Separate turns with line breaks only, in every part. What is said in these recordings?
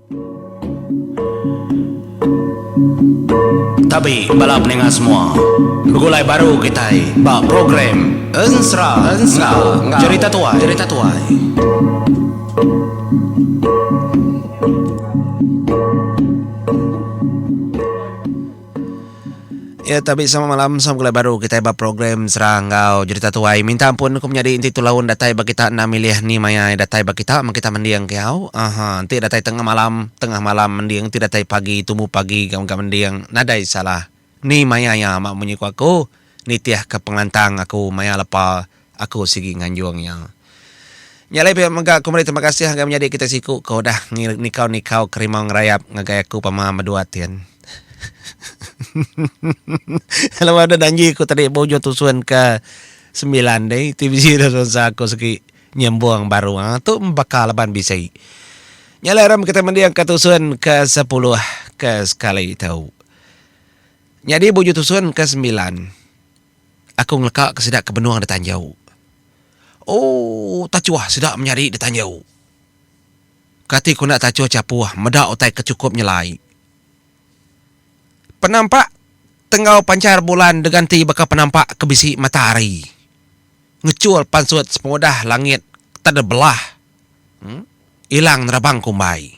Tapi balap dengan semua begulai baru kita program Ensra cerita tuai. Ya, tapi sama malam sama gulai baru kita program Serangau cerita tuai. Minta ampun aku menjadi inti tulaun datai bagi kita na milih ni maya datai bagi kita mendiang kau. Nanti datai tengah malam mendiang tidak datai pagi tumu pagi kamu mendiang nadai salah. Ni maya ya mak munyiku aku ni tiah ke pengantang aku maya lepa aku sigi nganjuangnya. Nyalai pihak megak kumari terima kasih agak menjadi kita siku kau dah nikau kerimau ngerayap ngagayaku pama meduatian. Kalau ada janji aku tadi bojo tusuan ke 9 deh TVC dah aku segi nyembuang baru tu bakal laban bisa nyalai ram kita mendiang ke tusuan ke 10 ke sekali tahu jadi bojo tusuan ke 9 aku ngelekak ke sedak ke benuang datang jauh. Oh tacuah sedak menyari datang jauh kati ku nak tacuah capuah medak otai kecukup nyelai penampak tengau pancar bulan deganti bakal penampak kebisi matahari. Ngecul pansuat semudah langit tada belah. Hilang nerabang kumbai.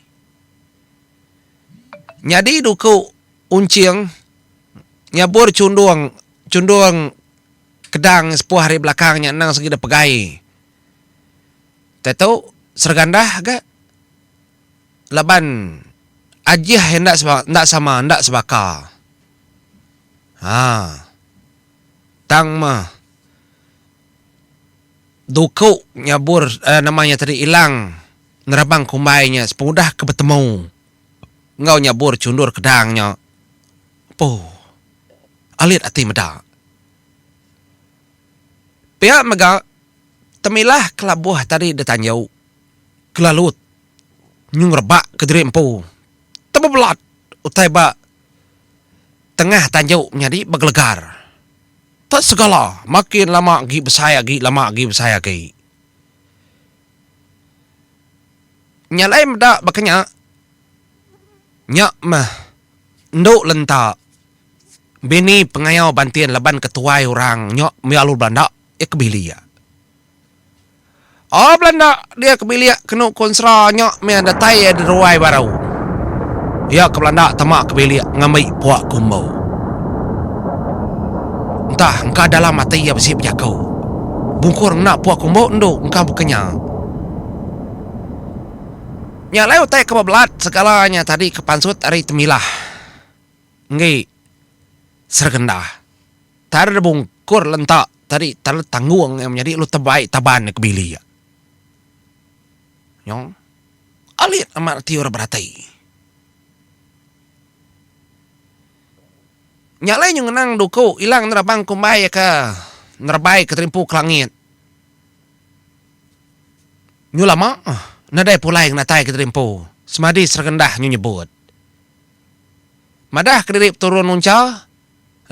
Nyadi duku uncing nyabur cundung kedang 10 hari belakangnya nang segi dah pegai. Tahu sergandah agak laban ajih hendak sama hendak sebakar. Tang mah duku nyabur namanya tadi hilang nerabang kumbainya semudah ke bertemu ngau nyabur cundur kedangnya alit ati meda pihak mega temilah kelabuh tadi datang jauh kelalut nyung rebak ke diri empu tebebelat utai ba tengah tanjau nyadi bergelegar. Tak segala, makin lama gi besaya gi. Nyalai medak bakanya. Nyak mah nduk lentak. Bini pengayau bantian laban ketuai orang nyok mialur Belanda kebilia. Belanda dia kebilia kena konsra nyok me datai ada ruai barau. Ya ke Belanda tamak kebilia ngamai puak kumbau. Entah engkau dalam mati ya besi berjakau. Bungkur nak puak kumbau endo engkau bukannya. Nyalai utai kebebelat segalanya tadi kepansut hari temilah. Nggih sergendah. Tar bungkur lentak tadi tar tangguang yang menjadi lu terbaik taban kebilia. Nyong alit amat tiur beratai. Nyalai yung nang duko ilang nerabang kumbaya ka nerabay keterimpu ke langit. Nyu lama nadai pulai yang natai keterimpu semadi sergendah nyu nyebut. Madah kedirip turun uncal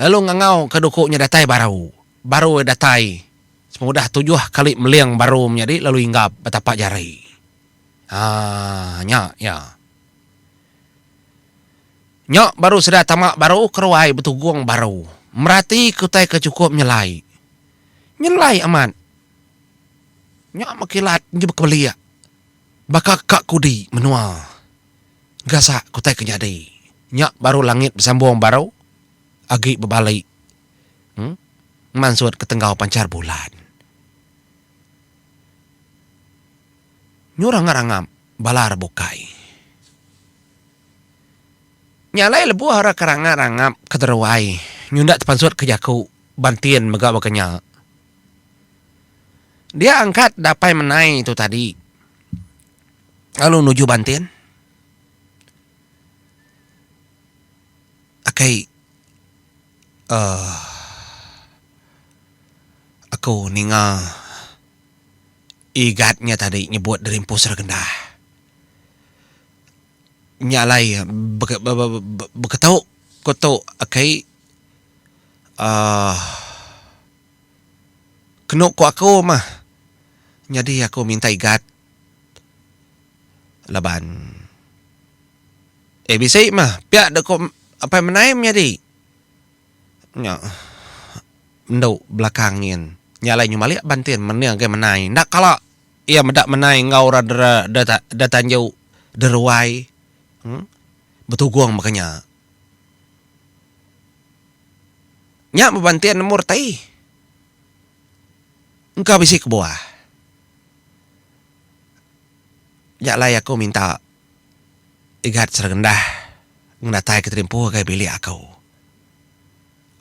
lalu ngangau ke dukunya datai baru datai semudah 7 kali meliang baru menjadi lalu hinggap betapak jari. Nyok baru sudah tamak baru keruai betuguang baru. Merati kutai kecukup nyelai aman. Nyok makilat njebek belia. Baka kak kudi menua. Gasak kutai kenyadi. Nyok baru langit bersambung baru. Agi berbalik. Mansut ketenggau pancar bulan. Nyurang-rangam balar bukai. Nyalai lebu hara karanga-rangap kederawai. Nyundak tepansut ke jaku. Bantian megak bakanya. Dia angkat dapai menai itu tadi. Lalu nuju bantian. Akai. Aku ninga. Igatnya tadi nyebut dari Empu Sergendah. Nyalai beketau koto akai kenok ko aku mah jadi aku minta igat laban Bisa mah pihak deko apa menaimnya di. Nya ndau belakangin. Nyalai nyumali bantin meniang ke menai. Ndak kala ia medak menai ngau radra data jauh derwai. Betugong makanya. Nya membantian nomor tai. Engkau bisi ke bawah. Ya lah aku minta igat sergendah ngedatai keterimpu kay bili aku.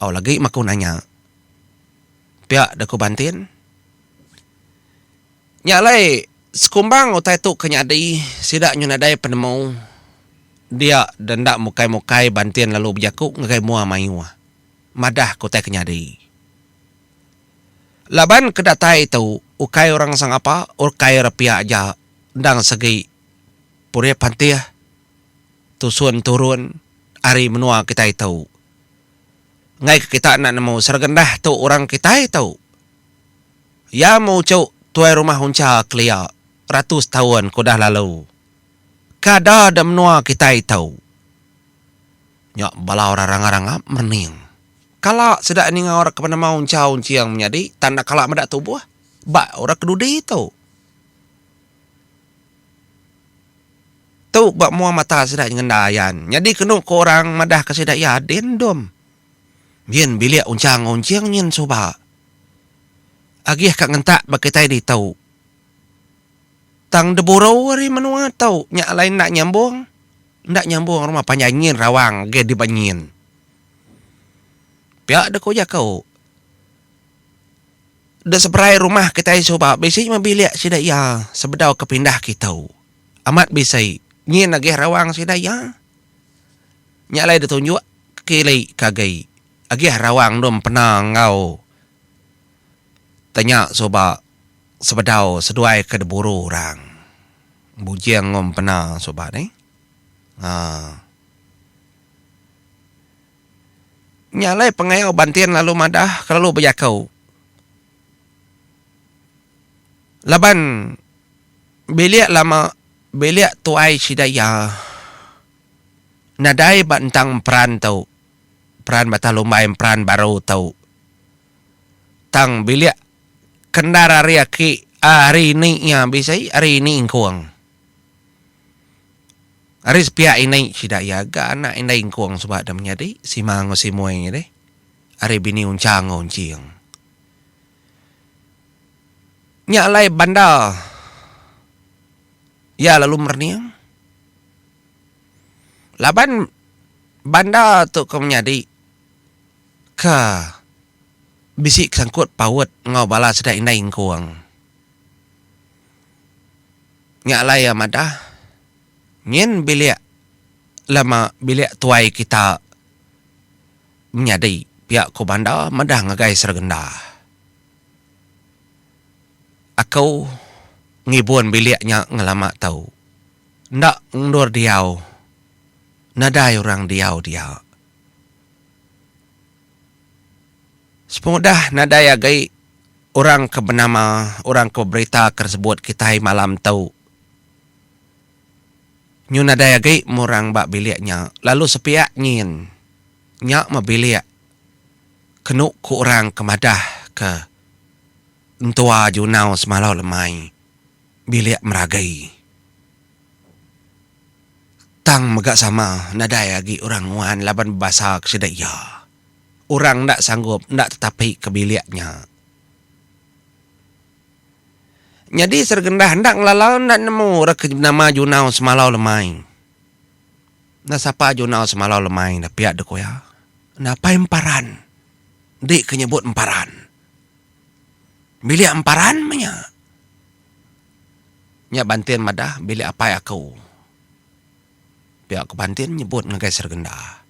Aw lagi maku nanya. Pihak dah ku bantin. Ya lah sekumbang utai tu kenyadai sidak nyunadai penemu. Dia dendak mukai-mukai bantin lalu berjaku ngagai mua mayu. Madah ku tai kenyadai. Laban kedatai itu ukai orang sang apa ukai rapia aja ndang segi puri pantia tusun turun ari menua kita itu ngai kita nak nemu sergendah tu orang kita itu ya mau cau tuai rumah hunca klia ratus tahun kudah lalu kada ada menua kita itu nyak bala orang-orang mening kala sedak ni ngawar kepada mau hunca yang menjadi tanda kala medak tubuh ba orang kedudi itu tu bak mua mata sedak ngendayan. Jadi kenu ko orang madah ke sedak ya dendom. Bien bilik uncang nyen soba. Agih kak ngentak bak kita di tau. Tang deburau hari menua tau. Nyak lain nak nyambung. Ndak nyambung rumah panjanyin rawang ge di banyin. Piak de ko ja kau. De seberai rumah kita soba. Biasanya bilik sedak ya sebedau kepindah kita. Amat bisai. Nyin lagi rawang si daya. Nyalai ditunjuk kili kagai. Agih rawang dom penang ngau. Tanya soba sebedau seduai ke deburu orang. Bujiang ngom penang soba ni. Nyalai pengayau bantian lalu madah kalau berjakau. Laban bilik lama belia tuai sidaya nadai bantang peran tau peran batalumai peran baru tau tang belia kendara riaki hari ini ya bisa hari ini ingkuang hari sepia ini sidaya ga anak ini ingkuang sebab dah menjadi si mango si mueng deh hari bini uncang unciang nyalai bandal. Ya lalu merniang. Laban banda tu kau menyadi ke bisik sangkut pawat ngau bala sedai indai kuang. Nyak laya madah. Nyen bilik lama bilik tuai kita menyadi pihak ko banda madah ngagai sergenda. Aku ngibun biliknya ngelama tahu. Ndak ndur diau. Nadai orang diau. Semudah nadai agai orang kebenama, orang keberita tersebut kita malam tahu. Nyu nadai agai murang bak biliknya. Lalu sepiak nyin. Nyak mabilik. Kenuk ku orang kemadah ke entua junau semalau lemai. Bilik meragai. Tang megak sama nadai lagi orang wan laban bahasa kesedaya. Orang ndak sanggup ndak tetapi ke biliknya. Jadi sergendah ndak ngelalau ndak nemu rek nama junau semalau lemai. Na sapa junau semalau lemai na piak deko ya. Napa emparan? Dik kenyebut emparan. Bilik emparan menya. Nya bantin madah bilik apa ya kau. Pihak ke bantin nyebut ngagai sergendah.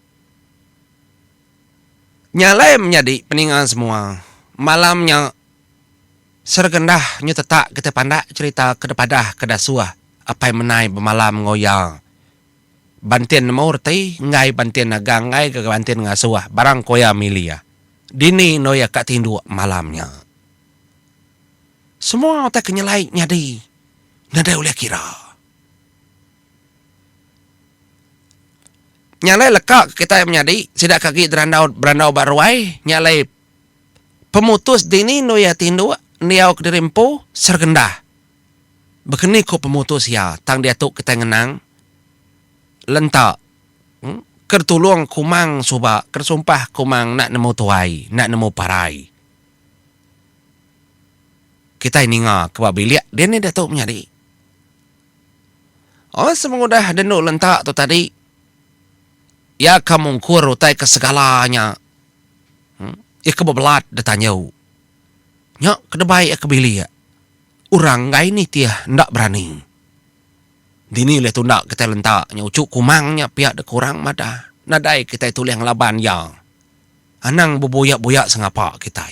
Nyalai menjadi peningan semua. Malamnya sergendah nyu tetak kita pandak cerita kedepadah kedasuah. Apa yang menai bermalam ngoyang. Bantin mau reti ngai bantin nagang ngai ke bantin ngasuah. Barang koya milia. Dini noya kat tindu malamnya. Semua otak kenyalai nyadi. Nadai oleh kira. Nyalai lekak kita menyadi sidak kaki berandau baruai nyalai pemutus dini no ya tindu niau kedirimpo sergendah. Begini ko pemutus ya tang dia tuk kita ngenang lentak kertulung kumang suba kersumpah kumang nak nemu tuai nak nemu parai. Kita ini ngah kebabiliak dia ni dia tuk menyadi. Oh semengudah denuk lentak tu tadi. Ya kamu kur utai ke segalanya. Ya kebebelat datanya. Nyak kedebai ya kebili ya. Urang ngai ni tiah ndak berani. Dini le tu ndak kita lentak nya ucuk kumangnya pihak de kurang mada. Nadai kita itu yang laban ya. Anang bubuyak-buyak sengapa kita.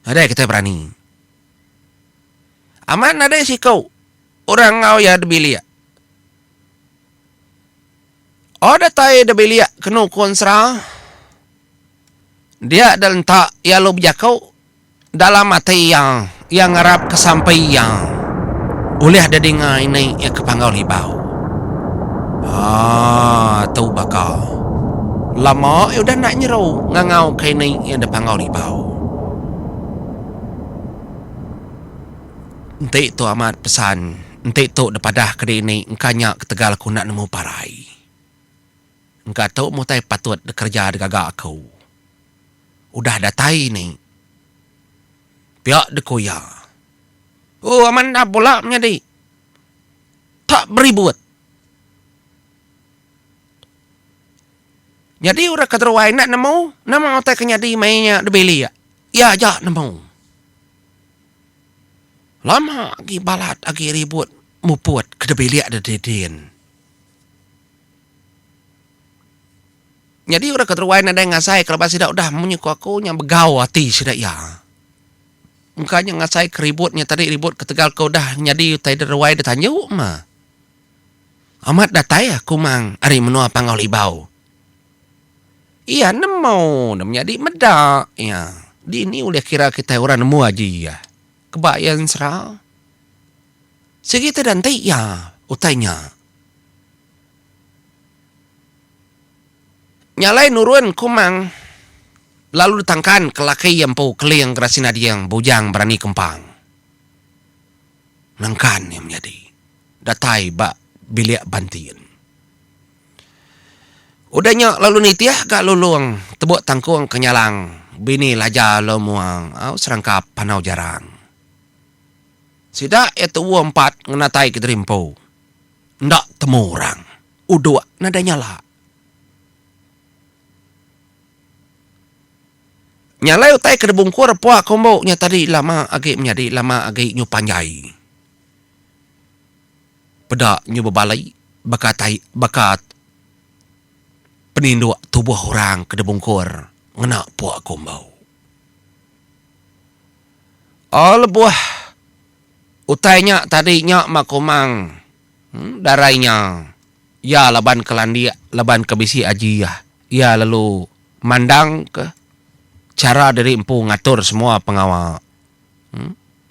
Nadai kita berani. Aman nadai si kau. Orang ngau ya debili ya. Oh datai debili ya kenu konsra. Dia dalam tak ya lo berjakau dalam mati yang ngarap kesampaian oleh ada dengar ini ya kepangau libau. Tahu bakal lama udah nak nyerau ngangau kini yang depangau libau. Ente tu amat pesan, ente tu depadah kedi ini engkanya ketegal aku nak nemu parai. Engkau tahu mutai patut kerja degagak aku. Udah datai ni. Pihak dekoya. Oh aman dah pula menyadi. Tak beribut. Jadi orang keteruai nak nemu. Nama otak kenyadi mainnya debeli ya. Ya ajak nemu. Lama lagi balat lagi ribut. Muput kedebeli ada dedin. Jadi orang keteruai ada yang ngasai kalau pas tidak udah menyuku aku yang begau hati sudah ya. Mukanya ngasai keributnya tadi ribut ketegal kau dah nyadi utai deruai datanya mah. Amat datai aku mang ari menua pangau libau. Iya nemu jadi medak ya. Di ini udah kira kita orang nemu aja ya. Kebayan serah. Segitu dan tai ya utainya. Nyalai nurun kumang. Lalu datangkan ke laki yang pau keliang kerasina diang bujang berani kempang. Nangkan yang menjadi. Datai bak biliak bantiin. Udahnya lalu nitiah gak luluang. Tebuk tangkung kenyalang. Bini laja lo muang. Serangkap panau jarang. Sidak itu empat ngenatai keterimpo. Ndak temu orang. Udua nadanya lah. Nyalai utai kedebungkur puak kombo nya tadi lama agi menjadi lama agi nyu panjai. Pedak nyu bebalai bakat peninduk tubuh orang kedebungkur ngena puak kombo. All buah utainya tadi nya makomang darainya ya laban kelandia laban kebisi aji ya. Ya lalu mandang ke cara dari empu ngatur semua pengawal.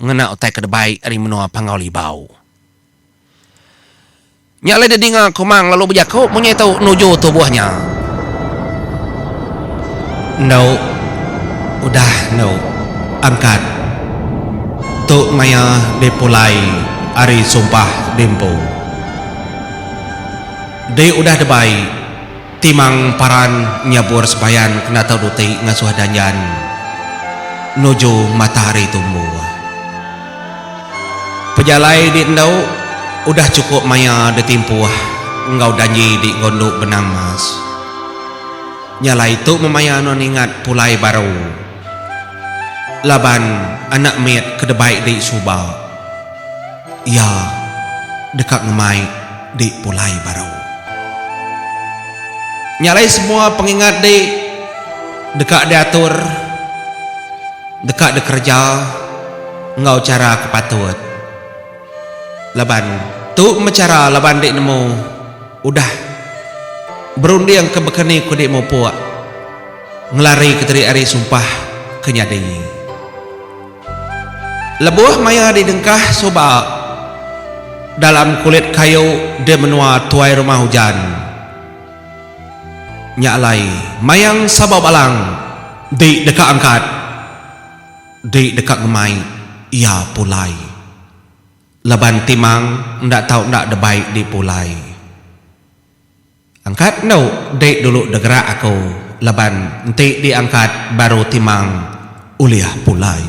Ngena utai kedebai ari menua pangau libau. Nyalai dedinga kumang lalu berjakau punya tahu nuju tubuhnya. No. Udah no. Angkat. Tuk maya depulai ari sumpah dempo. De udah debai. Timang paran nyabur sebayan kena tahu duti ngasuh danjan nuju matahari tumbuh. Pejalai di endau udah cukup maya ditimpuh engkau danji di gondok benang mas. Nyala itu memaya non ingat pulai baru. Laban anak miet kedebaik di Subah. Ya dekat ngemai di pulai baru. Nyalai semua pengingat di dekat diatur, dekat dikerja, ngau cara kepatut. Laban tu mecara laban dik nemu, udah berundi yang kebekani ku dik mau puak, ngelari ke teri ari sumpah kenyadi. Lebuh maya didengkah soba dalam kulit kayu de menua tuai rumah hujan. Nyalai mayang sababalang di dekat angkat, di dekat ngemai ia pulai. Laban timang ndak tahu ndak debaik di pulai. Angkat no dek dulu degera aku. Laban nanti diangkat baru timang uliah pulai.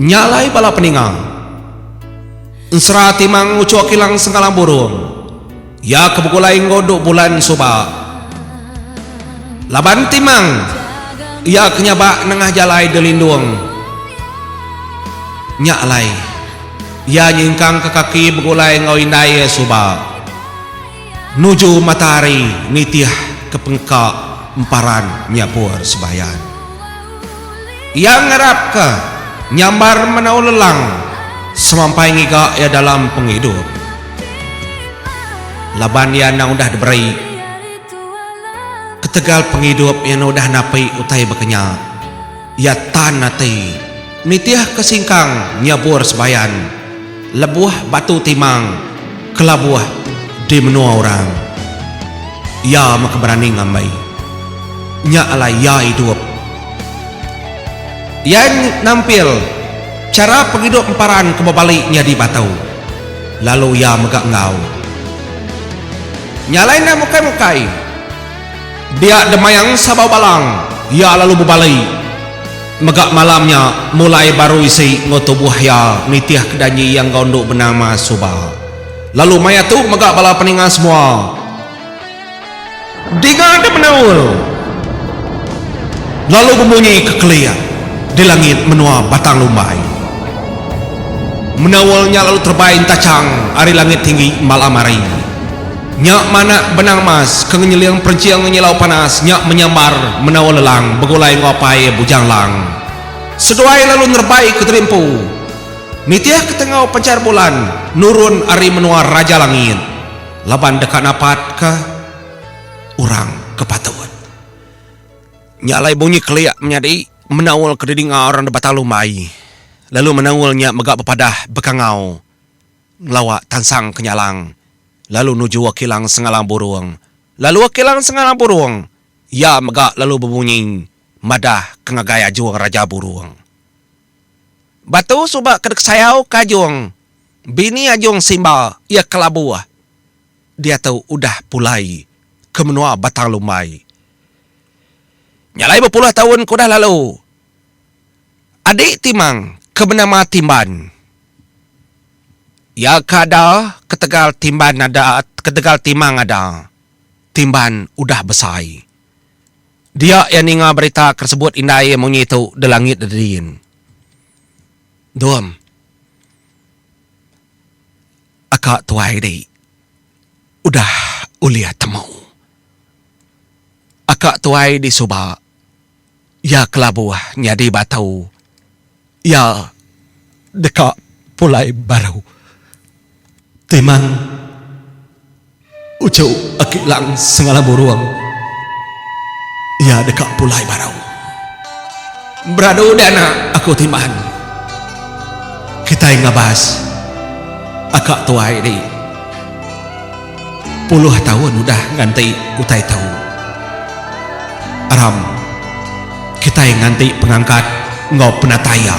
Nyalai bala peningang ensera timang ucok kilang sengkalang burung. Ya kebukulai ngodok bulan suba. Laban timang ia kenyabak nengah jalai delindung. Nyalai ia nyingkang ke kaki begulai ngawindai suba. Nuju matahari nitiah ke pengkak emparan nyapur sebayan. Ia ngarap ke nyambar menau lelang semampai ngiga ia dalam penghidup. Laban ia na udah diberi ketegal penghidup yang udah napai utai bekenya. Ia tan nati nitiah kesingkang nyabur sebayan. Lebuah batu timang kelabuah di menua orang. Ia maka berani ngamai. Nya alai ia hidup. Ia nampil cara penghidup emparan kebabaliknya di batau. Lalu ia megak ngau. Nyalain na mukai-mukai. Dia demayang sabau balang. Ia lalu berbalik. Megak malamnya mulai baru isi ngoto buahya nitiah kedanyi yang gondok bernama Suba. Lalu maya tu megak bala peningan semua. Diga ada menaul. Lalu berbunyi kekelian di langit menua batang lumbai. Menawalnya lalu terbain tacang ari langit tinggi malam hari. Nyak mana benang mas kengenyeliang perciang nyelau panas. Nyak menyambar menawal lelang begulai ngapai bujang lang. Seduai lalu nerbai keterimpu. Nitiah ketengau pencar bulan nurun ari menua raja langit. Laban dekat napat ke orang kepatuan. Nyalai bunyi keliak menjadi menawal kedidinga orang de batang lumai. Lalu menawalnya megak bepadah bekangau lawak tansang kenyalang. Lalu nuju wakilang sengalang burung. Lalu wakilang sengalang burung. Ya megak lalu berbunyi madah kengagaya juang raja burung. Batu subak kedek sayau kajung. Bini ajung simba ia kelabuah. Dia tahu udah pulai ke menua batang lumai. Nyalai berpuluh tahun kudah lalu. Adik timang ke bernama Timban. Ya kada ketegal timban ada, ketegal timang ada. Timban udah besar. Dia yang ninga berita tersebut indai menyitu di langit dedin. Dom. Akak tuai di. Udah uliah temu. Akak tuai di Suba. Ya kelabuah nyadi batau. Ya dekat pulai baru. Timang ucau akilang sengala buruang. Ya dekat pulai barau. Beradu dana aku timan. Kita yang ngabas. Akak tuai di. Puluh tahun udah nganti utai tahu. Aram. Kita yang nganti pengangkat ngau penataya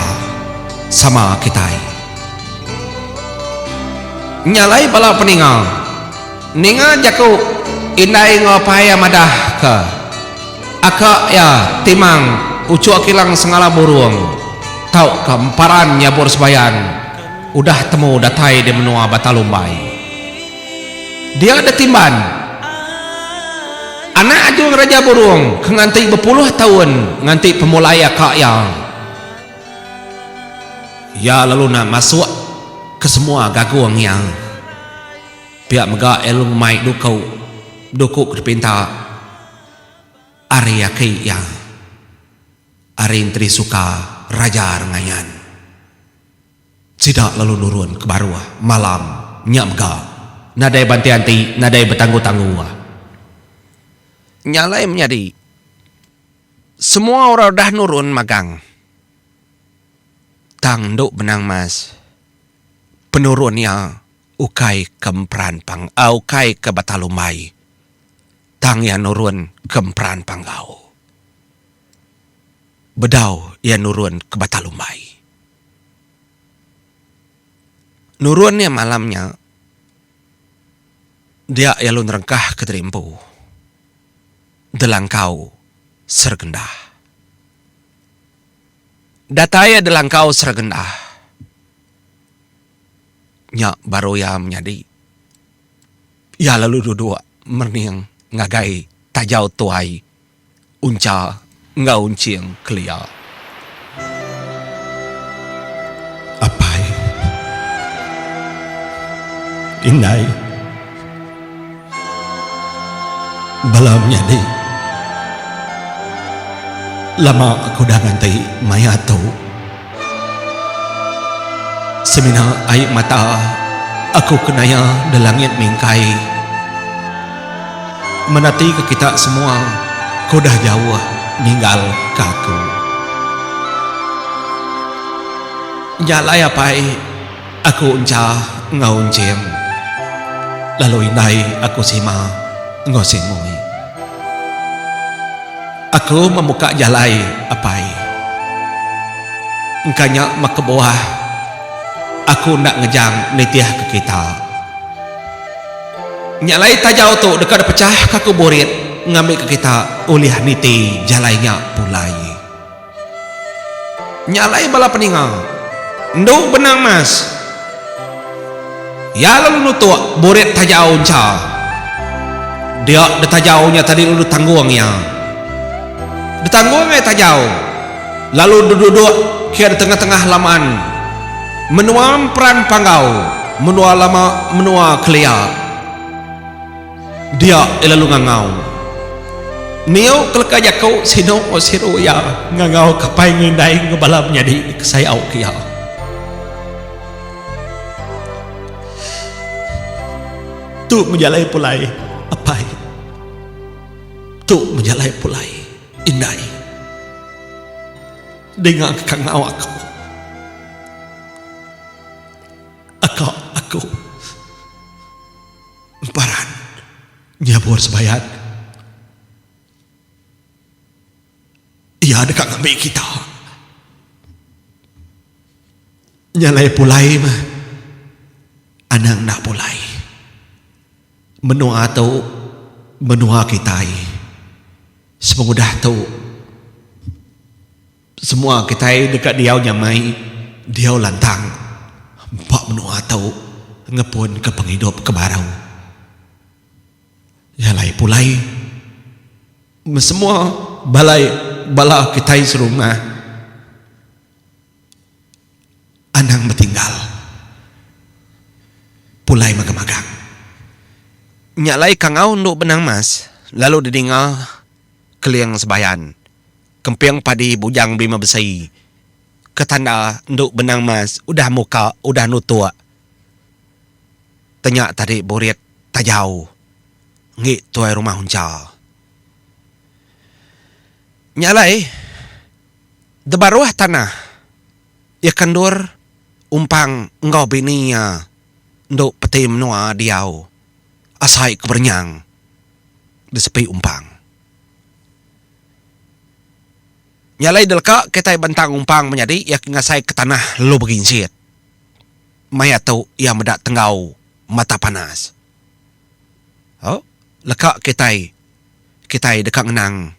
sama kita. Nyalai bala peningal. Ninga jaku indai ngopaya madah ke. Akak ya timang ucu akilang sengala burung. Tau kemparan nyabur sebayan. Udah temu datai di menua batalumbai. Dia ada timban. Anak ajung raja burung kenganti berpuluh tahun nganti pemulai akak yang. Ya lalu nak masuk ke semua gaguang yang pihak megak elung mai dukuk dipinta Arya Ki yang Arin Trisuka Raja Rengayan. Sidak lalu nurun ke baruah malam nyak megak nadai bantianti nadai bertangguh-tangguh. Nyalai menjadi semua orang dah nurun magang. Tang duk benang mas penurunnya ukay kempran pang ukay kabatalumay. Tang yan nurun kempran panggau. Bedaw yan nurun kabatalumay. Nurunnya malamnya dia yalun rengkah keterimpu. Delangkau sergendah. Dataya delangkau sergendah. Nyak baru ya menjadi. Ya lalu duduk merniang ngagai tajau tuai. Unca ngaunciang kelia.
Apai Inai Balamnya di lama aku dah ngantai maya tu semina air mata aku kenaya di langit mingkai menati ke kita semua kau dah jauh ninggal kaku jalai apai aku unca ngaunciang lalu inai aku sima ngosimui. Aku membuka jalai apai. Engkanya mak ke bawah. Aku nak ngejang nitiah ke kita. Nyalai tajau tu dekat pecah kaku borit ngambil ke kita oleh niti jalainya pulai. Nyalai bala peningal. Nduk benang mas. Ya lalu nutuk borit tajau unca. Dia detajaunya tadi lalu tangguangnya. Detanggungnya tajau. Lalu duduk kira di tengah-tengah laman. Menuam peran panggau. Menua lama, menua kelia. Dia lalu ngangau. Nio kelekajak kau sino o siru ya. Ngangau kapai ngindai ngebalapnya di kesayau kia. Tu menjalai pulai. Apai. Tu menjalai pulai. Indai dengan kangau aku paran nyabur sebayat ia dekat ngambil kita nyalai pulai mah anang nak pulai menua atau menua kita semudah tu semua kita dekat dia nyamai dia lantang pak menua tahu ngepun ke penghidup ke barau jalai pulai semua bala kita serumah anang bertinggal pulai magang-magang nyalai kangau nduk benang mas lalu didengar keliang sebayan kempiang padi bujang bima besai ketanda nduk benang mas udah muka udah nutua tanya tadi borit tajau ngi tuai rumah huncal nyalai debaruah tanah ya kandur umpang ngau bininya nduk peti menua diau asai kebernyang disepi umpang nyalai delka kita bentang umpang menjadi ya ngasai ke tanah lo beginsit maya tau ia medak tenggau mata panas oh leka kita dekat ngenang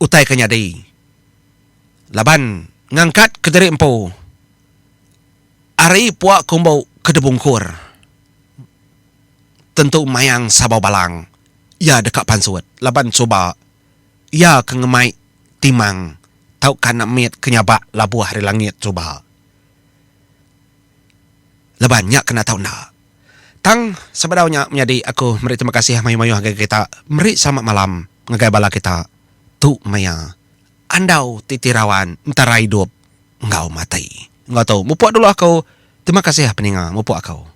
utai kenyadi laban ngangkat ke diri empu ari puak kumbau kedebungkur tentu mayang sabau balang ya dekat pansuat laban coba ya kengemai timang tau kana mit kenyabak labuh hari langit coba lebanyak kena tahu nak tang sebadaunya menjadi aku meri terima kasih mayu-mayu hagai kita meri selamat malam ngagai bala kita tu maya andau titirawan entara hidup engkau mati engkau tahu mupuk dulu aku terima kasih peninga mupuk aku